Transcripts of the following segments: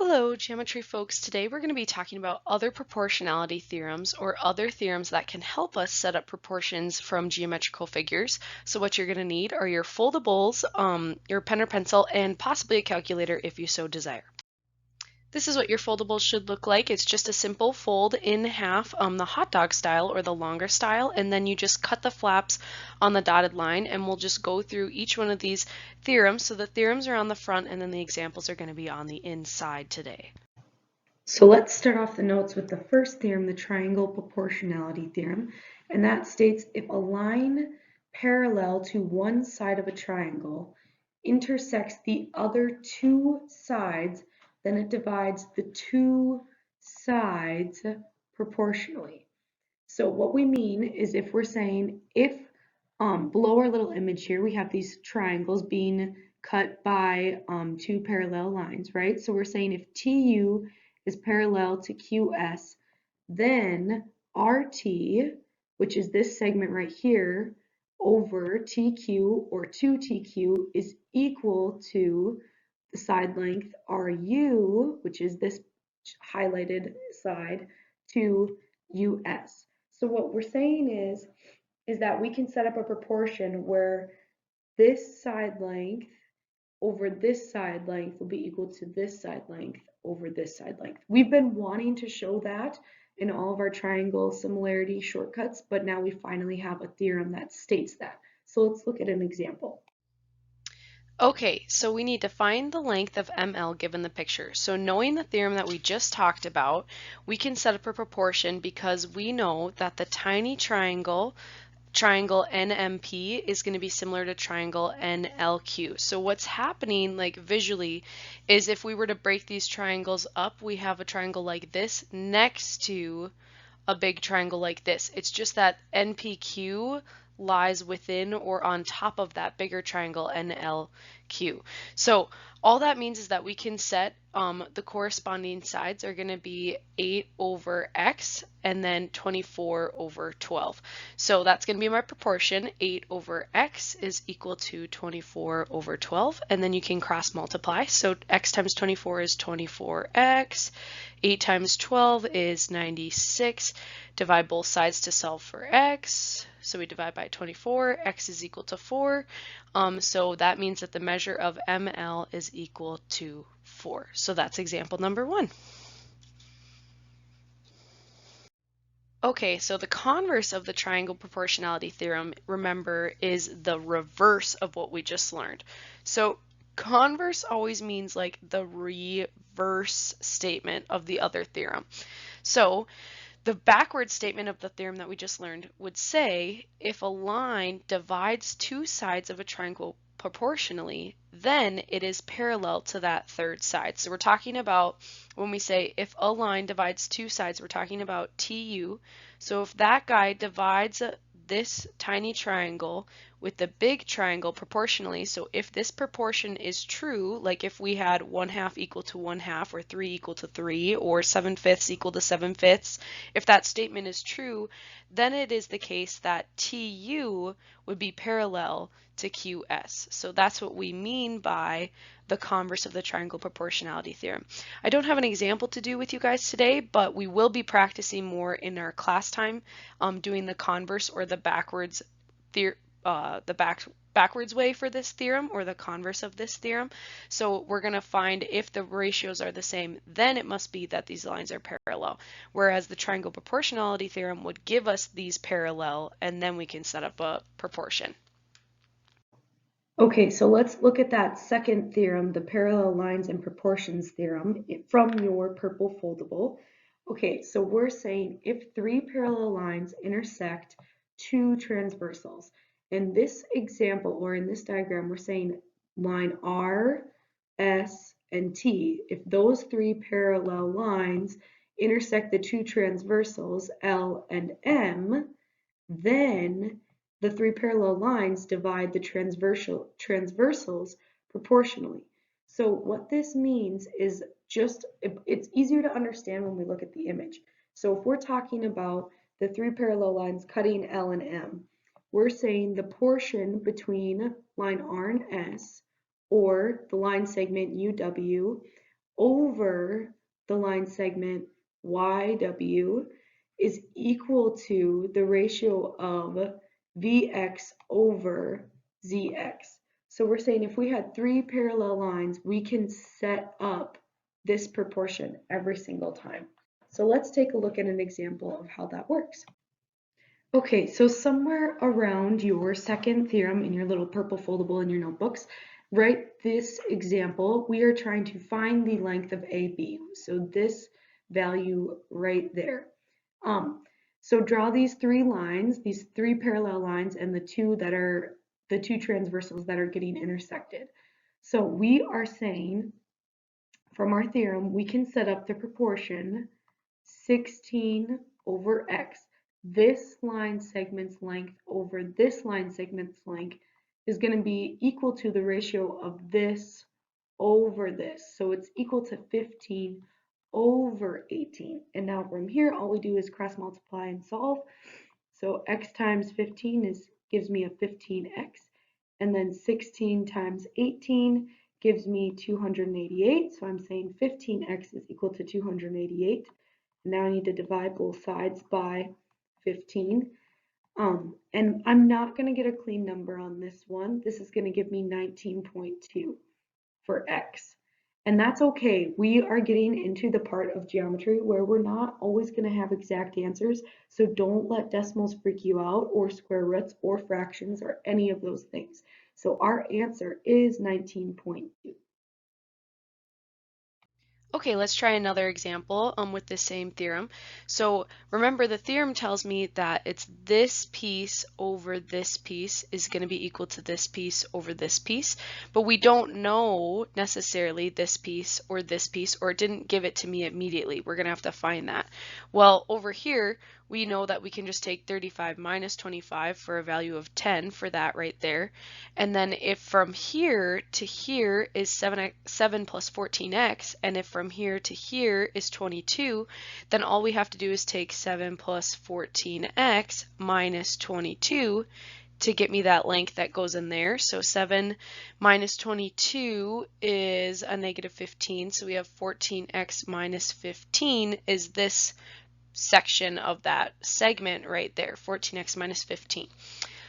Hello, geometry folks. Today we're going to be talking about other proportionality theorems or other theorems that can help us set up proportions from geometrical figures. So what you're going to need are your foldables, your pen or pencil, and possibly a calculator if you so desire. This is what your foldables should look like. It's just a simple fold in half, the hot dog style or the longer style, and then you just cut the flaps on the dotted line, and we'll just go through each one of these theorems. So the theorems are on the front and then the examples are going to be on the inside today. So let's start off the notes with the first theorem, the triangle proportionality theorem, and that states if a line parallel to one side of a triangle intersects the other two sides, then it divides the two sides proportionally. So what we mean is if we're saying if below our little image here, we have these triangles being cut by two parallel lines, right? So we're saying if TU is parallel to QS, then RT, which is this segment right here, over TQ or 2TQ is equal to the side length RU, which is this highlighted side, to US. So what we're saying is that we can set up a proportion where this side length over this side length will be equal to this side length over this side length. We've been wanting to show that in all of our triangle similarity shortcuts, but now we finally have a theorem that states that. So let's look at an example. Okay, so we need to find the length of ML given the picture. So knowing the theorem that we just talked about, we can set up a proportion because we know that the tiny triangle NMP is going to be similar to triangle NLQ. So what's happening like visually is if we were to break these triangles up, we have a triangle like this next to a big triangle like this. It's just that NPQ lies within or on top of that bigger triangle NLQ. So all that means is that we can set the corresponding sides are going to be 8 over x and then 24 over 12. So that's going to be my proportion. 8 over x is equal to 24 over 12, and then you can cross multiply. So x times 24 is 24x. 8 times 12 is 96. Divide both sides to solve for x. So we divide by 24. X is equal to 4. So that means that the measure of ML is equal to 4. So that's example number 1. Okay, so the converse of the triangle proportionality theorem, remember, is the reverse of what we just learned. So converse always means like the reverse statement of the other theorem. So the backward statement of the theorem that we just learned would say if a line divides two sides of a triangle proportionally, then it is parallel to that third side. So we're talking about when we say if a line divides two sides, we're talking about TU. So if that guy divides this tiny triangle with the big triangle proportionally, so if this proportion is true, like if we had 1/2 equal to 1/2 or 3 equal to 3 or 7/5 equal to 7/5, if that statement is true, then it is the case that TU would be parallel to QS. So that's what we mean by the converse of the triangle proportionality theorem. I don't have an example to do with you guys today, but we will be practicing more in our class time doing the converse or the backwards backwards way for this theorem or the converse of this theorem. So we're going to find if the ratios are the same, then it must be that these lines are parallel. Whereas the triangle proportionality theorem would give us these parallel, and then we can set up a proportion. Okay, so let's look at that second theorem, the parallel lines and proportions theorem from your purple foldable. Okay, so we're saying if three parallel lines intersect two transversals. In this example, or in this diagram, we're saying line R, S, and T. If those three parallel lines intersect the two transversals, L and M, then the three parallel lines divide the transversals proportionally. So what this means is it's easier to understand when we look at the image. So if we're talking about the three parallel lines cutting L and M, we're saying the portion between line R and S, or the line segment UW, over the line segment YW is equal to the ratio of VX over ZX. So we're saying if we had three parallel lines, we can set up this proportion every single time. So let's take a look at an example of how that works. Okay, so somewhere around your second theorem in your little purple foldable in your notebooks, write this example. We are trying to find the length of AB. So this value right there. So draw these three lines, these three parallel lines, and the two transversals that are getting intersected. So we are saying from our theorem, we can set up the proportion 16 over x. This line segment's length over this line segment's length is going to be equal to the ratio of this over this. So it's equal to 15 over 18. And now from here, all we do is cross multiply and solve. So x times 15 gives me a 15x. And then 16 times 18 gives me 288. So I'm saying 15x is equal to 288. Now I need to divide both sides by 15. And I'm not going to get a clean number on this one. This is going to give me 19.2 for x. And that's okay. We are getting into the part of geometry where we're not always going to have exact answers. So don't let decimals freak you out, or square roots or fractions or any of those things. So our answer is 19.2. Okay, let's try another example with the same theorem. So remember, the theorem tells me that it's this piece over this piece is going to be equal to this piece over this piece, but we don't know necessarily this piece, or it didn't give it to me immediately. We're going to have to find that. Well, over here, we know that we can just take 35 minus 25 for a value of 10 for that right there. And then if from here to here is 7 plus 14x, and if from here to here is 22, then all we have to do is take 7 plus 14x minus 22 to get me that length that goes in there. So 7 minus 22 is a negative 15. So we have 14x minus 15 is this section of that segment right there, 14x minus 15.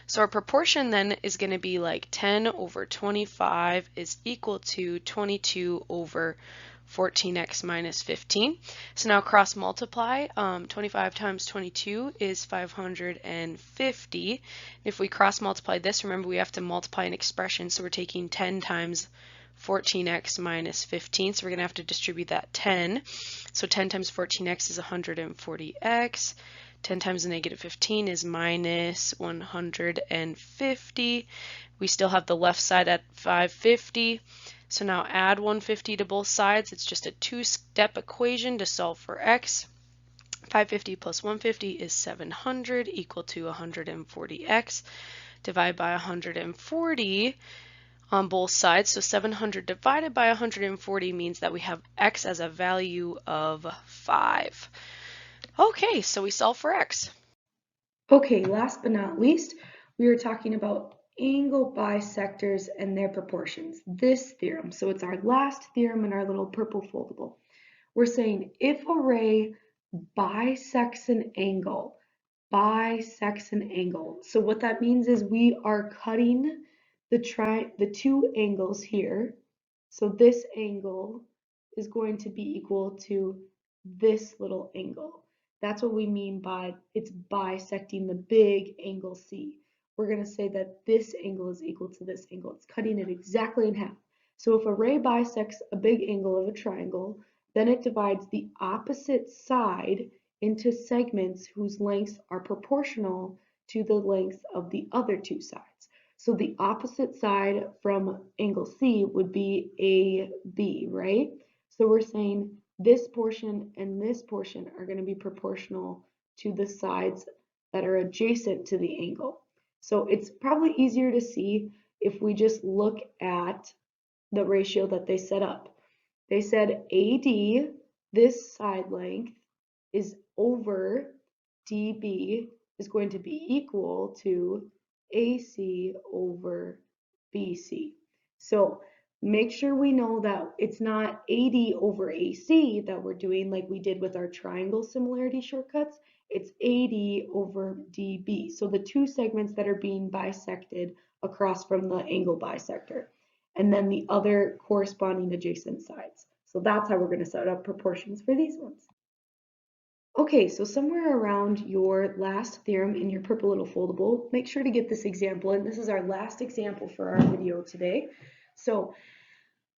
So our proportion then is going to be like 10 over 25 is equal to 22 over 14x minus 15. So now cross multiply. 25 times 22 is 550. If we cross multiply this, remember we have to multiply an expression, so we're taking 10 times 14x minus 15, so we're going to have to distribute that 10. So 10 times 14x is 140x. 10 times a negative 15 is minus 150. We still have the left side at 550. So now add 150 to both sides. It's just a two-step equation to solve for x. 550 plus 150 is 700, equal to 140x. Divide by 140 on both sides. So 700 divided by 140 means that we have x as a value of 5. Okay, so we solve for x. Okay, last but not least, we are talking about angle bisectors and their proportions. This theorem, so it's our last theorem in our little purple foldable. We're saying if a ray bisects an angle, So what that means is we are cutting the two angles here. So this angle is going to be equal to this little angle. That's what we mean by it's bisecting the big angle C. We're going to say that this angle is equal to this angle. It's cutting it exactly in half. So if a ray bisects a big angle of a triangle, then it divides the opposite side into segments whose lengths are proportional to the lengths of the other two sides. So the opposite side from angle C would be AB, right? So we're saying this portion and this portion are going to be proportional to the sides that are adjacent to the angle. So it's probably easier to see if we just look at the ratio that they set up. They said AD, this side length, is over DB is going to be equal to AC over BC. So make sure we know that it's not AD over AC that we're doing like we did with our triangle similarity shortcuts. It's AD over DB. So the two segments that are being bisected across from the angle bisector, and then the other corresponding adjacent sides. So that's how we're going to set up proportions for these ones. Okay, so somewhere around your last theorem in your purple little foldable, make sure to get this example, and this is our last example for our video today. So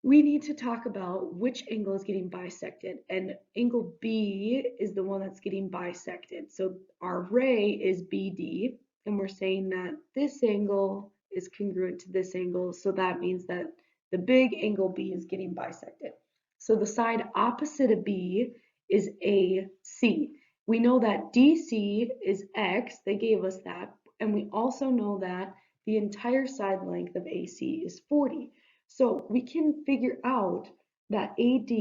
we need to talk about which angle is getting bisected, and angle B is the one that's getting bisected. So our ray is BD, and we're saying that this angle is congruent to this angle, so that means that the big angle B is getting bisected. So the side opposite of B is AC. We know that DC is X, they gave us that, and we also know that the entire side length of AC is 40. So we can figure out that AD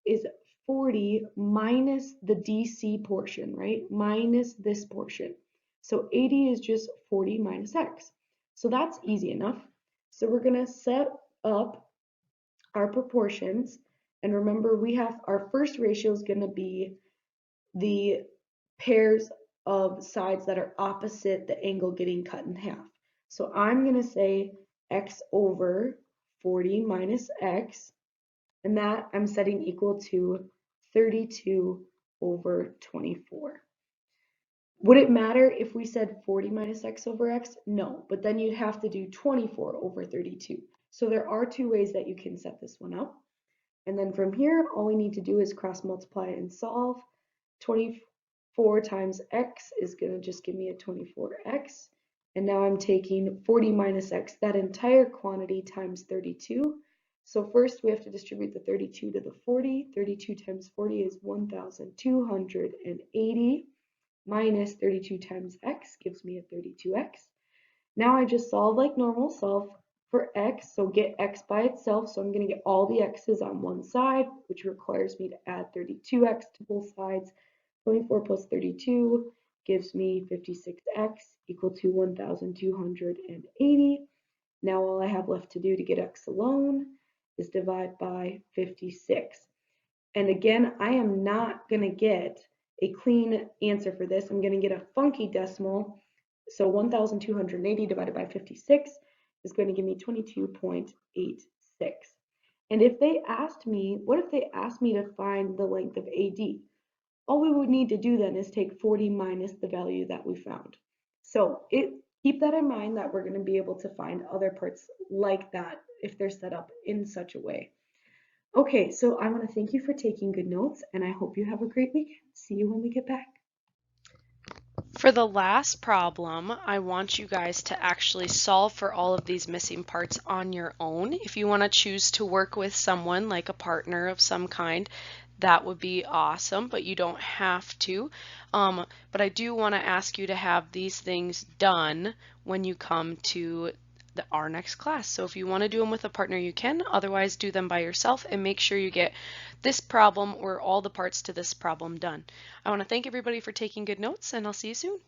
is 40 minus the DC portion, right? Minus this portion. So AD is just 40 minus X. So that's easy enough. So we're going to set up our proportions. And remember, we have our first ratio is going to be the pairs of sides that are opposite the angle getting cut in half. So I'm going to say x over 40 minus x, and that I'm setting equal to 32 over 24. Would it matter if we said 40 minus x over x? No, but then you'd have to do 24 over 32. So there are two ways that you can set this one up. And then from here, all we need to do is cross multiply and solve. 24 times x is going to just give me a 24x. And now I'm taking 40 minus x, that entire quantity, times 32. So first we have to distribute the 32 to the 40. 32 times 40 is 1,280 minus 32 times x gives me a 32x. Now I just solve like normal, solve for x, so get x by itself. So I'm going to get all the x's on one side, which requires me to add 32x to both sides. 24 plus 32 gives me 56x equal to 1,280. Now all I have left to do to get x alone is divide by 56. And again, I am not going to get a clean answer for this. I'm going to get a funky decimal. So 1,280 divided by 56 is going to give me 22.86. And if they asked me, what if they asked me to find the length of AD? All we would need to do then is take 40 minus the value that we found. So keep that in mind that we're going to be able to find other parts like that if they're set up in such a way. Okay, so I want to thank you for taking good notes, and I hope you have a great weekend. See you when we get back. For the last problem, I want you guys to actually solve for all of these missing parts on your own. If you want to choose to work with someone like a partner of some kind, that would be awesome, but you don't have to. But I do want to ask you to have these things done when you come to our next class. So if you want to do them with a partner, you can. Otherwise, do them by yourself and make sure you get this problem or all the parts to this problem done. I want to thank everybody for taking good notes, and I'll see you soon.